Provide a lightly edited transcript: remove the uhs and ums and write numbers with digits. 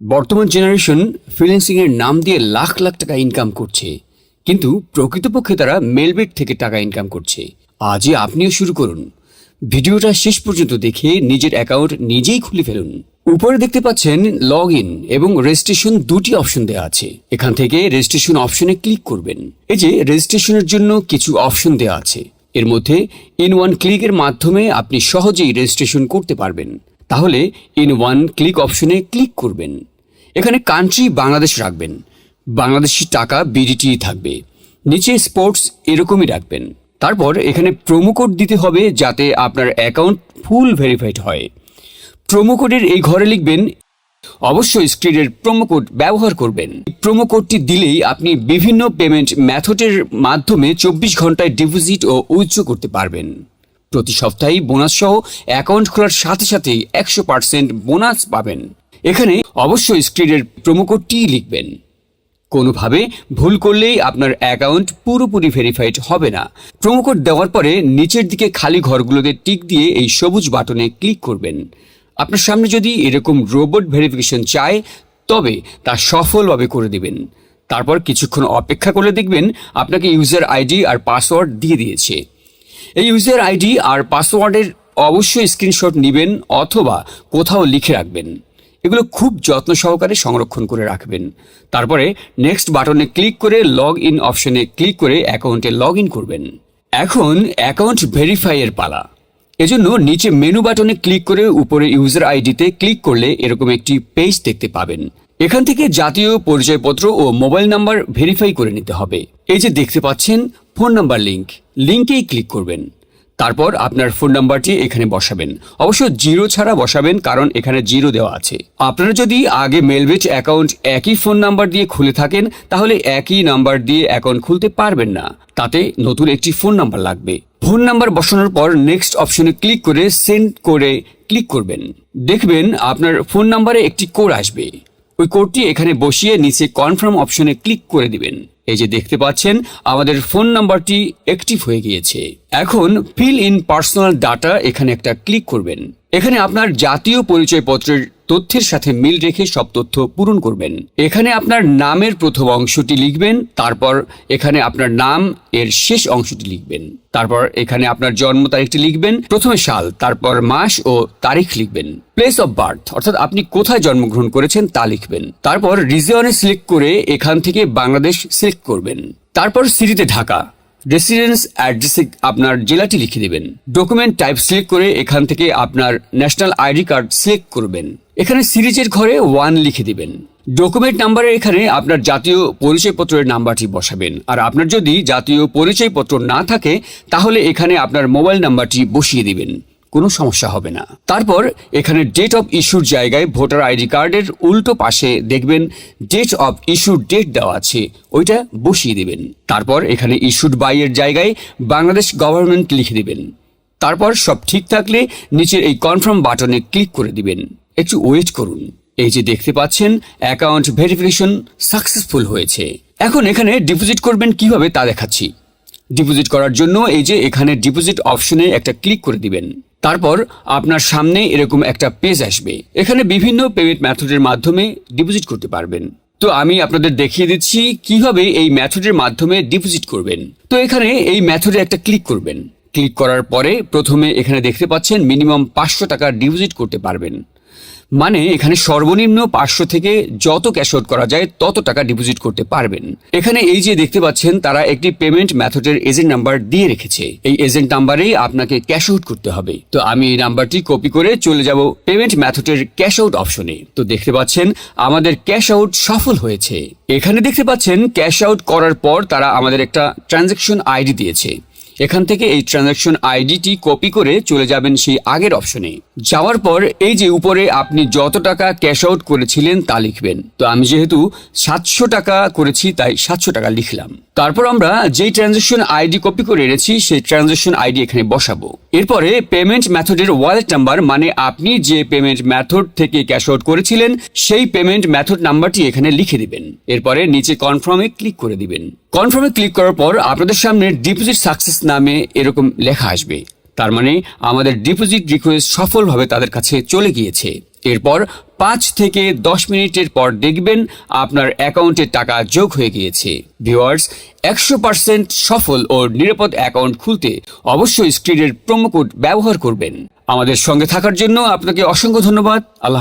বর্তমান generation freelancing এর নাম দিয়ে লাখ লাখ টাকা ইনকাম করছে, কিন্তু প্রকৃতপক্ষে তারা মেলবেট থেকে টাকা ইনকাম করছে। আজই আপনিও শুরু করুন। ভিডিওটা শেষ পর্যন্ত দেখে নিজের অ্যাকাউন্ট নিজেই খুলে ফেলুন। উপরে দেখতে পাচ্ছেন লগ ইন এবং রেজিস্ট্রেশন দুটি অপশন দেওয়া আছে। এখান থেকে রেজিস্ট্রেশন অপশনে ক্লিক করবেন। এই যে রেজিস্ট্রেশনের জন্য কিছু অপশন দেওয়া আছে, এর মধ্যে ইন ওয়ান ক্লিকের মাধ্যমে আপনি সহজেই রেজিস্ট্রেশন করতে পারবেন। তাহলে ইন ওয়ান ক্লিক অপশনে ক্লিক করবেন। এখানে কান্ট্রি বাংলাদেশ রাখবেন, বাংলাদেশি টাকা বিডিটি থাকবে। নিচে স্পোর্টস এরকমই রাখবেন। তারপর এখানে প্রোমো কোড দিতে হবে যাতে আপনার অ্যাকাউন্ট ফুল ভেরিফাইড হয়। প্রোমো কোডের এই ঘরে লিখবেন, অবশ্যই স্ক্রিনের প্রোমো কোড ব্যবহার করবেন। প্রোমো কোডটি দিলেই আপনি বিভিন্ন পেমেন্ট মেথডের মাধ্যমে 24 ঘন্টায় ডিপোজিট ও উইথড্র করতে পারবেন। প্রতি সপ্তাহে বোনাস সহ অ্যাকাউন্ট খোলার সাথে সাথেই 100% বোনাস পাবেন। এখানে অবশ্যই স্ক্রিনের প্রোমো কোডটি লিখবেন। কোনোভাবে ভুল করলেই আপনার অ্যাকাউন্ট পুরোপুরি ভেরিফাইড হবে না। প্রোমো কোড দেওয়ার পরে নিচের দিকে খালি ঘরগুলোতে টিক দিয়ে এই সবুজ বাটনে ক্লিক করবেন। আপনার সামনে যদি এরকম রোবট ভেরিফিকেশন চায় তবে তা সফলভাবে করে দিবেন। তারপর কিছুক্ষণ অপেক্ষা করে দেখবেন আপনাকে ইউজার আইডি আর পাসওয়ার্ড দিয়ে দিয়েছে। এই ইউজার আইডি আর পাসওয়ার্ডের অবশ্যই স্ক্রিনশট নেবেন অথবা কোথাও লিখে রাখবেন। এগুলো খুব যত্ন সহকারে সংরক্ষণ করে রাখবেন। তারপরে নেক্সট বাটনে ক্লিক করে লগ ইন অপশনে ক্লিক করে অ্যাকাউন্টে লগ ইন করবেন। এখন অ্যাকাউন্ট ভেরিফাই এর পালা। এজন্য নিচে মেনু বাটনে ক্লিক করে উপরে ইউজার আইডিতে ক্লিক করলে এরকম একটি পেজ দেখতে পাবেন। এখান থেকে জাতীয় পরিচয়পত্র ও মোবাইল নাম্বার ভেরিফাই করে নিতে হবে। এই যে দেখতে পাচ্ছেন ফোন নাম্বার লিঙ্কেই ক্লিক করবেন। তারপর আপনার ফোন নাম্বারটি এখানে বসাবেন। অবশ্য জিরো ছাড়া বসাবেন, কারণ এখানে জিরো দেওয়া আছে। আপনারা যদি আগে মেলবেট অ্যাকাউন্ট একই ফোন নাম্বার দিয়ে খুলে থাকেন তাহলে একই নাম্বার দিয়ে অ্যাকাউন্ট খুলতে পারবেন না, তাতে নতুন একটি ফোন নাম্বার লাগবে। ফোন নাম্বার বসানোর পর নেক্সট অপশনে ক্লিক করে সেন্ড করে ক্লিক করবেন। দেখবেন আপনার ফোন নাম্বারে একটি কোড আসবে। ওই কোডটি এখানে বসিয়ে নিচে কনফার্ম অপশনে ক্লিক করে দিবেন। এই যে দেখতে পাচ্ছেন আমাদের ফোন নাম্বারটি অ্যাক্টিভ হয়ে গিয়েছে। এখন ফিল ইন পার্সোনাল ডাটা এখানে একটা ক্লিক করবেন। এখানে আপনার জাতীয় পরিচয়পত্রের তথ্যের সাথে মিল রেখে সব তথ্য পূরণ করবেন। এখানে আপনার নামের প্রথম অংশটি লিখবেন, তারপর এখানে আপনার নাম এর শেষ অংশটি লিখবেন। তারপর এখানে আপনার জন্ম তারিখটি লিখবেন, প্রথমে সাল, তারপর মাস ও তারিখ লিখবেন। প্লেস অফ বার্থ অর্থাৎ আপনি কোথায় জন্মগ্রহণ করেছেন তা লিখবেন। তারপর রিজিয়নে সিলেক্ট করে এখান থেকে বাংলাদেশ সিলেক্ট করবেন। তারপর সিটিতে ঢাকা, রেসিডেন্স অ্যাড্রেসে আপনার জেলাটি লিখে দেবেন। ডকুমেন্ট টাইপ সিলেক্ট করে এখান থেকে আপনার ন্যাশনাল আইডি কার্ড সিলেক্ট করবেন। এখানে সিরিজের ঘরে 1 লিখে দিবেন। ডকুমেন্ট নাম্বারের এখানে আপনার জাতীয় পরিচয়পত্রের নাম্বারটি বসাবেন। আর আপনার যদি জাতীয় পরিচয়পত্র না থাকে তাহলে এখানে আপনার মোবাইল নাম্বারটি বসিয়ে দিবেন, কোনো সমস্যা হবে না। তারপর এখানে ডেট অফ ইস্যুর জায়গায় ভোটার আইডি কার্ডের উল্টো পাশে দেখবেন ডেট অফ ইস্যুর ডেট দেওয়া আছে, ওইটা বসিয়ে দিবেন। তারপর এখানে ইস্যুড বাই এর জায়গায় বাংলাদেশ গভর্নমেন্ট লিখে দিবেন। তারপর সব ঠিক থাকলে নিচের এই কনফার্ম বাটনে ক্লিক করে দিবেন। একটু ওয়েট করুন। এই যে দেখতে পাচ্ছেন অ্যাকাউন্ট ভেরিফিকেশন সাকসেসফুল হয়েছে। এখন এখানে ডিপোজিট করবেন কিভাবে তা দেখাচ্ছি। ডিপোজিট করার জন্য এই যে এখানে ডিপোজিট অপশনে একটা ক্লিক করে দিবেন। তারপর আপনার সামনে এরকম একটা পেজ আসবে। এখানে বিভিন্ন পেমেন্ট মেথডের মাধ্যমে ডিপোজিট করতে পারবেন। তো আমি আপনাদের দেখিয়ে দিচ্ছি কিভাবে এই মেথডের মাধ্যমে ডিপোজিট করবেন। তো এখানে এই মেথডে একটা ক্লিক করবেন। ক্লিক করার পরে প্রথমে এখানে দেখতে পাচ্ছেন মিনিমাম 500 টাকা ডিপোজিট করতে পারবেন। মানে এখানে সর্বনিম্ন 500 থেকে যত ক্যাশ আউট করা যায় তত টাকা ডিপোজিট করতে পারবেন। এখানে এই যে দেখতে পাচ্ছেন তারা একটি পেমেন্ট মেথডের এজেন্ট নাম্বার দিয়ে রেখেছে। এই এজেন্ট নাম্বারেই আপনাকে ক্যাশ আউট করতে হবে। তো আমি এই নাম্বারটি কপি করে চলে যাব পেমেন্ট মেথডের ক্যাশ আউট অপশনে। তো দেখতে পাচ্ছেন আমাদের ক্যাশ আউট সফল হয়েছে। এখানে দেখতে পাচ্ছেন ক্যাশ আউট করার পর তারা আমাদের একটা ট্রানজ্যাকশন আইডি দিয়েছে। এখান থেকে এই ট্রানজ্যাকশন আইডিটি কপি করে চলে যাবেন সেই আগের অপশনে। যাওয়ার পর এই যে উপরে আপনি যত টাকা ক্যাশ আউট করেছিলেন তা লিখবেন। তো আমি যেহেতু 700 টাকা করেছি তাই 700 টাকা লিখলাম। তারপর আমরা যেই ট্রানজ্যাকশন আইডি কপি করে এনেছি সেই ট্রানজ্যাকশন আইডি এখানে বসাবো। এরপরে পেমেন্ট মেথডের ওয়ালেট নাম্বার, মানে আপনি যে পেমেন্ট মেথড থেকে ক্যাশ আউট করেছিলেন সেই পেমেন্ট মেথড নাম্বারটি এখানে লিখে দিবেন। এরপরে নিচে কনফার্মে ক্লিক করে দিবেন। কনফার্মে ক্লিক করার পর আপনাদের সামনে ডিপোজিট সাকসেস নামে এরকম লেখা আসবে। তার মানে আমাদের ডিপোজিট রিকোয়েস্ট সফলভাবে তাদের কাছে চলে গিয়েছে। এরপর 5 থেকে 10 মিনিটের পর দেখবেন আপনার অ্যাকাউন্টে টাকা যোগ হয়ে গিয়েছে। ভিউয়ার্স, 100% সফল ও নিরাপদ অ্যাকাউন্ট খুলতে অবশ্যই স্ক্রিনের প্রোমো কোড ব্যবহার করবেন। আমাদের সঙ্গে থাকার জন্য আপনাকে অসংখ্য ধন্যবাদ। আল্লাহ